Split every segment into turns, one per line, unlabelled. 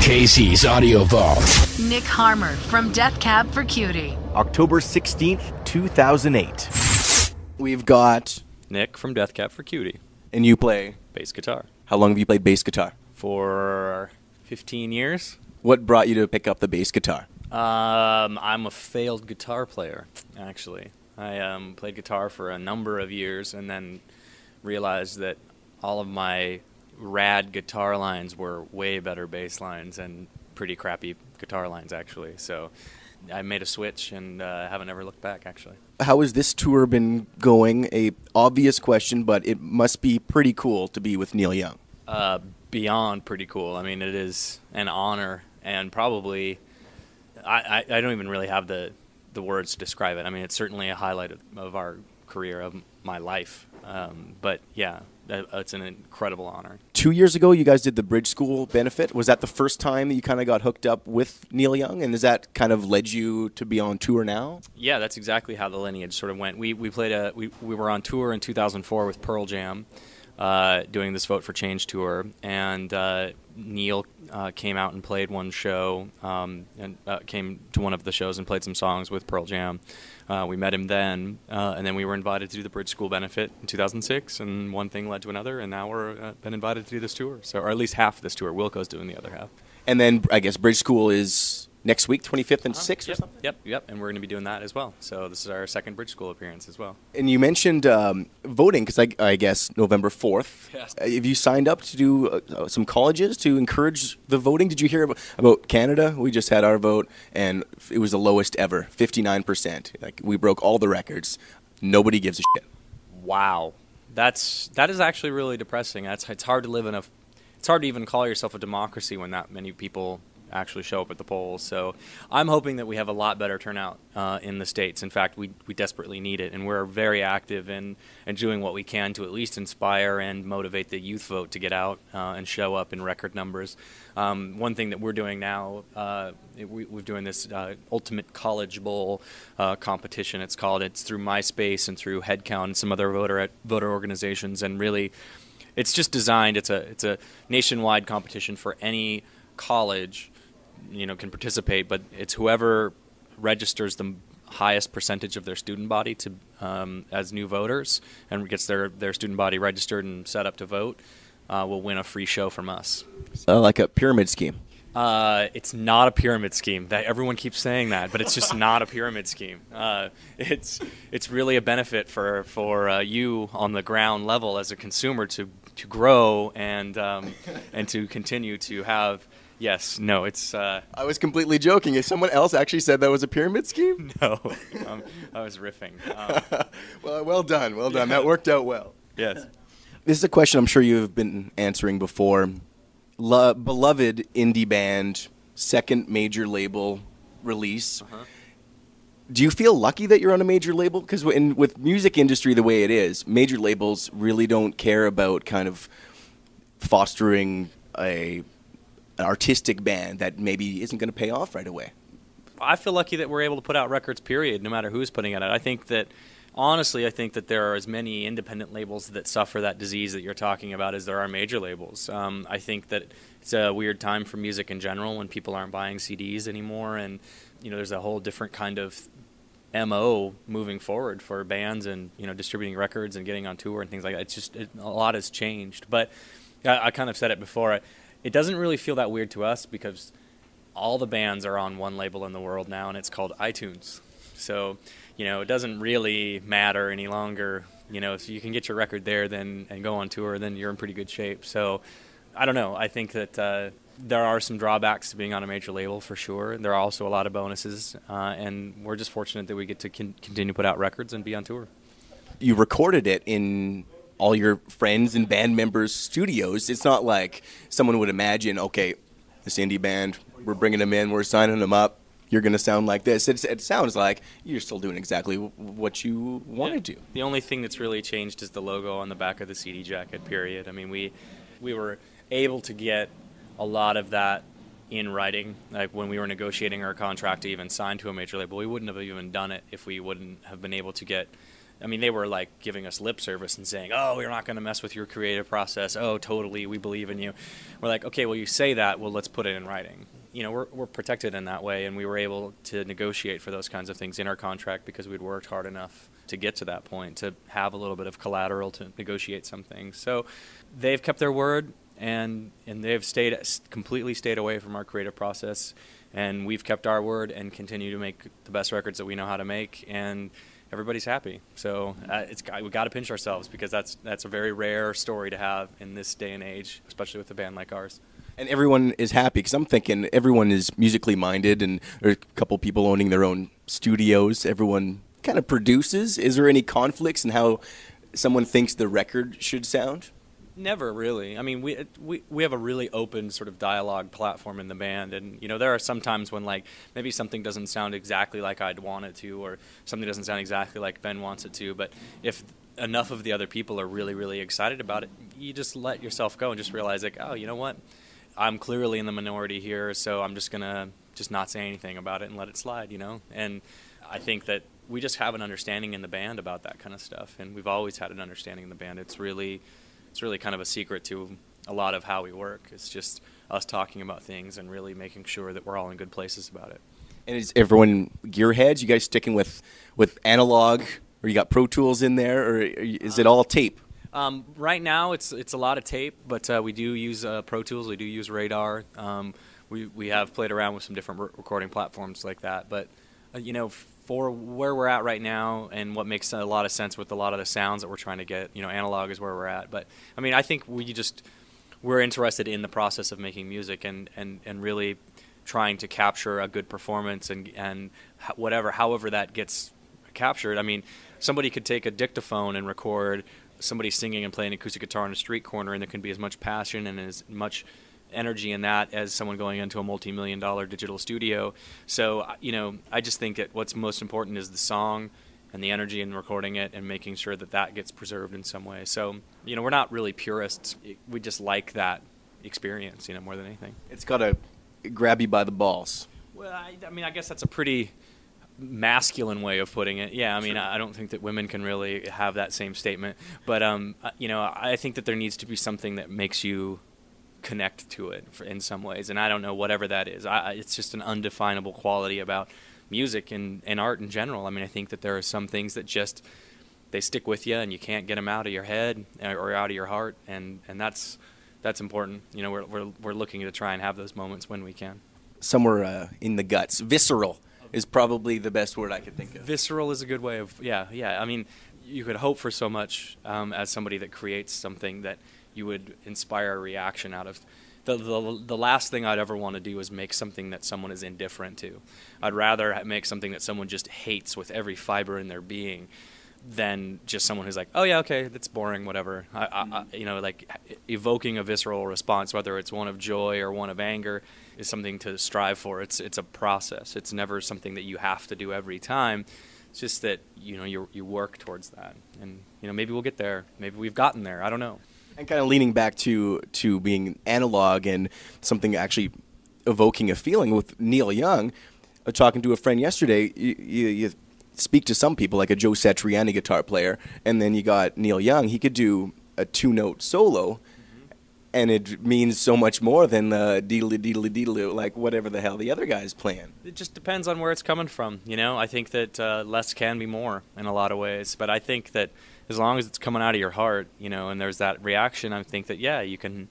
KC's Audio Vault.
Nick Harmer from Cab For Cutie.
October 16th, 2008. We've got
Nick from Cab For Cutie.
And you play
Bass guitar.
How long have you played bass guitar?
For 15 years.
What brought you to pick up the bass guitar?
I'm a failed guitar player, actually. I played guitar for a number of years and then realized that all of my rad guitar lines were way better bass lines and pretty crappy guitar lines, actually. So I made a switch and haven't ever looked back, actually.
How has this tour been going? A obvious question, but it must be pretty cool to be with Neil Young.
Beyond pretty cool. I mean, it is an honor, and probably I don't even really have the words to describe it. I mean, it's certainly a highlight of our career, of my life. But yeah, it's an incredible honor.
2 years ago, you guys did the Bridge School benefit. Was that the first time that you kind of got hooked up with Neil Young? And has that kind of led you to be on tour now?
Yeah, that's exactly how the lineage sort of went. We were on tour in 2004 with Pearl Jam, doing this Vote for Change tour, and Neil came out and played one show, and came to one of the shows and played some songs with Pearl Jam. We met him then, and then we were invited to do the Bridge School benefit in 2006, and one thing led to another, and now we're been invited to do this tour, or at least half this tour. Wilco's doing the other half. And
then I guess Bridge School is next week, 25th and 6th or something?
Yep, and we're going to be doing that as well. So this is our second Bridge School appearance as well.
And you mentioned voting, because I guess November 4th.
Yes.
Have you signed up to do some colleges to encourage the voting? Did you hear about Canada? We just had our vote, and it was the lowest ever, 59%. Like, we broke all the records. Nobody gives a shit.
Wow. That is actually really depressing. It's hard to live in it's hard to even call yourself a democracy when that many people actually show up at the polls. So I'm hoping that we have a lot better turnout in the States. In fact, we desperately need it, and we're very active in doing what we can to at least inspire and motivate the youth vote to get out and show up in record numbers. One thing that we're doing now, we're doing this Ultimate College Bowl competition, it's called. It's through MySpace and through Headcount and some other voter organizations, and really it's just designed, it's a nationwide competition for any college can participate, but it's whoever registers the highest percentage of their student body to as new voters and gets their student body registered and set up to vote will win a free show from us.
Like a pyramid scheme.
It's not a pyramid scheme. Everyone keeps saying that, but it's just not a pyramid scheme. It's really a benefit for you on the ground level as a consumer to grow and to continue to have. Yes, no, it's...
I was completely joking. If someone else actually said that was a pyramid scheme?
No, I was riffing.
Well done. Yeah. That worked out well.
Yes.
This is a question I'm sure you've been answering before. Beloved indie band, second major label release. Uh-huh. Do you feel lucky that you're on a major label? Because with music industry the way it is, major labels really don't care about kind of fostering an artistic band that maybe isn't going to pay off right away.
I feel lucky that we're able to put out records, period, no matter who's putting it out. I think that there are as many independent labels that suffer that disease that you're talking about as there are major labels. I think that it's a weird time for music in general when people aren't buying CDs anymore, and there's a whole different kind of MO moving forward for bands and distributing records and getting on tour and things like that. A lot has changed, but I kind of said it before. It doesn't really feel that weird to us because all the bands are on one label in the world now, and it's called iTunes. So, it doesn't really matter any longer. If you can get your record there and go on tour, then you're in pretty good shape. So, I don't know. I think that there are some drawbacks to being on a major label for sure. There are also a lot of bonuses, and we're just fortunate that we get to continue to put out records and be on tour.
You recorded it in all your friends and band members' studios. It's not like someone would imagine, okay, this indie band, we're bringing them in, we're signing them up, you're going to sound like this. It sounds like you're still doing exactly what you want to do.
The only thing that's really changed is the logo on the back of the CD jacket, period. I mean, we were able to get a lot of that in writing. Like when we were negotiating our contract to even sign to a major label, we wouldn't have even done it if we wouldn't have been able to get I mean, they were like giving us lip service and saying, "Oh, we're not going to mess with your creative process. Oh, totally, we believe in you." We're like, "Okay, well, you say that. Well, let's put it in writing." You know, we're protected in that way, and we were able to negotiate for those kinds of things in our contract because we'd worked hard enough to get to that point, to have a little bit of collateral to negotiate some things. So they've kept their word, and they've completely stayed away from our creative process, and we've kept our word and continue to make the best records that we know how to make, and everybody's happy. So we got to pinch ourselves, because that's a very rare story to have in this day and age, especially with a band like ours.
And everyone is happy, because I'm thinking everyone is musically minded, and there's a couple people owning their own studios. Everyone kind of produces. Is there any conflicts in how someone thinks the record should sound?
Never really. I mean, we have a really open sort of dialogue platform in the band, and you know, there are some times when like maybe something doesn't sound exactly like I'd want it to, or something doesn't sound exactly like Ben wants it to. But if enough of the other people are really, really excited about it, you just let yourself go and just realize like, oh, you know what? I'm clearly in the minority here, so I'm just gonna not say anything about it and let it slide, you know. And I think that we just have an understanding in the band about that kind of stuff, and we've always had an understanding in the band. It's really kind of a secret to a lot of how we work. It's just us talking about things and really making sure that we're all in good places about it.
And is everyone gearheads? You guys sticking with analog, or you got Pro Tools in there, or is it all tape?
Right now, it's a lot of tape, but we do use Pro Tools. We do use Radar. We have played around with some different recording platforms like that. But you know, for where we're at right now, and what makes a lot of sense with a lot of the sounds that we're trying to get, you know, analog is where we're at. But I mean, I think we're interested in the process of making music, and really trying to capture a good performance, and however that gets captured. I mean, somebody could take a dictaphone and record somebody singing and playing acoustic guitar in a street corner, and there can be as much passion and as much energy in that as someone going into a multi-million-dollar digital studio. So, you know, I just think that what's most important is the song and the energy in recording it, and making sure that gets preserved in some way. So, you know, we're not really purists. We just like that experience, you know, more than anything.
It's got to grab you by the balls.
Well, I mean, I guess that's a pretty masculine way of putting it. Yeah, I mean, sure. I don't think that women can really have that same statement. But, you know, I think that there needs to be something that makes you connect to it in some ways. And I don't know, whatever that is. It's just an undefinable quality about music and art in general. I mean, I think that there are some things that just, they stick with you, and you can't get them out of your head or out of your heart. And that's important. You know, we're looking to try and have those moments when we can.
Somewhere in the guts. Visceral is probably the best word I could think of.
Visceral is a good way of, yeah. I mean, you could hope for so much as somebody that creates something, that you would inspire a reaction out of. The last thing I'd ever want to do is make something that someone is indifferent to. I'd rather make something that someone just hates with every fiber in their being, than just someone who's like, oh yeah, okay, that's boring, whatever. You know, like evoking a visceral response, whether it's one of joy or one of anger, is something to strive for. It's a process. It's never something that you have to do every time. It's just that, you know, you work towards that, and you know, maybe we'll get there. Maybe we've gotten there. I don't know.
And kind of leaning back to being analog and something actually evoking a feeling with Neil Young. Talking to a friend yesterday, you speak to some people like a Joe Satriani guitar player, and then you got Neil Young. He could do a 2-note solo, and it means so much more than the deedly like whatever the hell the other guy's playing.
It just depends on where it's coming from, you know. I think that less can be more in a lot of ways, but I think that as long as it's coming out of your heart, you know, and there's that reaction, I think that, yeah, you can.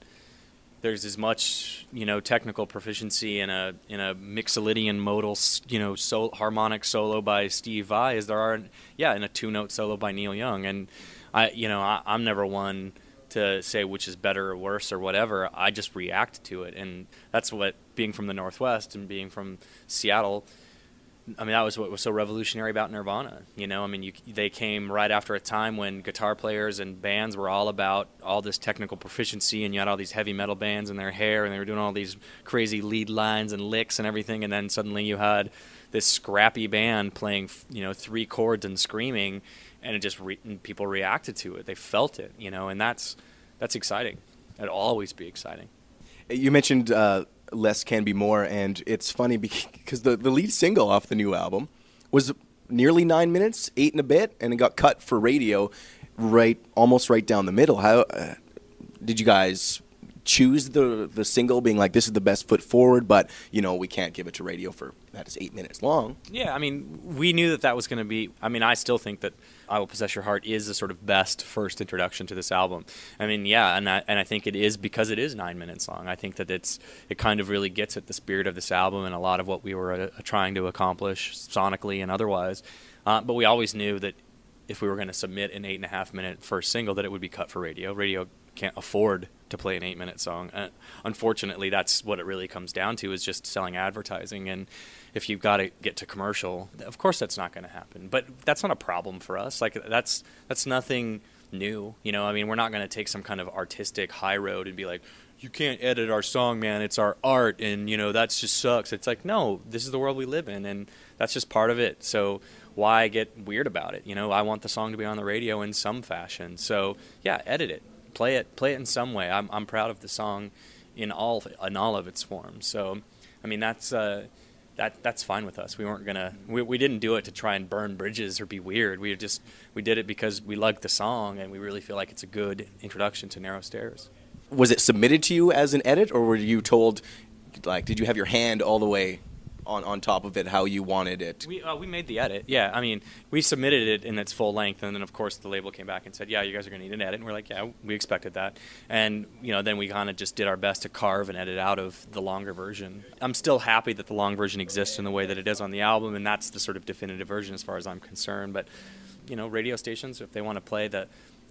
There's as much, you know, technical proficiency in a Mixolydian modal, you know, harmonic solo by Steve Vai as there are, in a 2-note solo by Neil Young. And I'm never one to say which is better or worse or whatever. I just react to it, and that's what, being from the Northwest and being from Seattle, I mean, that was what was so revolutionary about Nirvana. You know, I mean, they came right after a time when guitar players and bands were all about all this technical proficiency, and you had all these heavy metal bands in their hair, and they were doing all these crazy lead lines and licks and everything, and then suddenly you had this scrappy band playing, you know, 3 chords and screaming, and it just and people reacted to it. They felt it, you know, and that's exciting. It'll always be exciting.
You mentioned less can be more, and it's funny because the lead single off the new album was nearly 9 minutes, 8 and a bit, and it got cut for radio almost right down the middle. How did you guys choose the single being like, this is the best foot forward, but, we can't give it to radio for that is 8 minutes long?
Yeah, I mean, we knew that was going to be, I still think that I Will Possess Your Heart is the sort of best first introduction to this album. I mean, yeah, and I think it is because it is 9 minutes long. I think that it kind of really gets at the spirit of this album and a lot of what we were trying to accomplish sonically and otherwise. But we always knew that if we were going to submit an 8.5-minute first single, that it would be cut for radio. Radio can't afford to play an 8-minute song. Unfortunately, that's what it really comes down to, is just selling advertising. And if you've got to get to commercial, of course that's not going to happen. But that's not a problem for us. Like, that's nothing new. We're not going to take some kind of artistic high road and be like, you can't edit our song, man. It's our art, and, that just sucks. It's like, no, this is the world we live in, and that's just part of it. So why get weird about it? I want the song to be on the radio in some fashion. So, yeah, edit it. Play it in some way. I'm proud of the song in all of its forms. So, that's fine with us. We didn't do it to try and burn bridges or be weird. We did it because we liked the song and we really feel like it's a good introduction to Narrow Stairs.
Was it submitted to you as an edit, or were you told, did you have your hand all the way on top of it how you wanted it?
We made the edit, yeah. We submitted it in its full length, and then, of course, the label came back and said, yeah, you guys are going to need an edit. And we're like, yeah, we expected that. And, then we kind of just did our best to carve an edit out of the longer version. I'm still happy that the long version exists in the way that it is on the album, and that's the sort of definitive version as far as I'm concerned. But, radio stations, if they want to play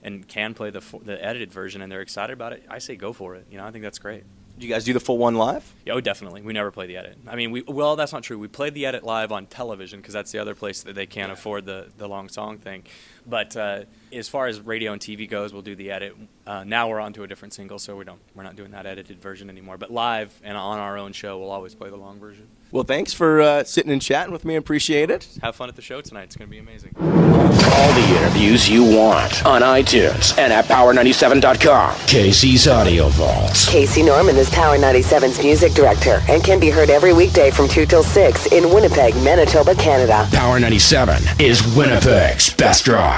and can play the edited version and they're excited about it, I say go for it. I think that's great.
Do you guys do the full one live?
Oh, definitely. We never play the edit. Well, that's not true. We played the edit live on television because that's the other place that they can't afford the long song thing. But as far as radio and TV goes, we'll do the edit. Now we're on to a different single, so we're not doing that edited version anymore. But live and on our own show, we'll always play the long version.
Well, thanks for sitting and chatting with me. I appreciate it.
Have fun at the show tonight. It's going to be amazing.
All the interviews you want on iTunes and at Power97.com. Casey's Audio Vault.
Casey Norman is Power 97's music director and can be heard every weekday from 2 till 6 in Winnipeg, Manitoba, Canada.
Power 97 is Winnipeg's best rock.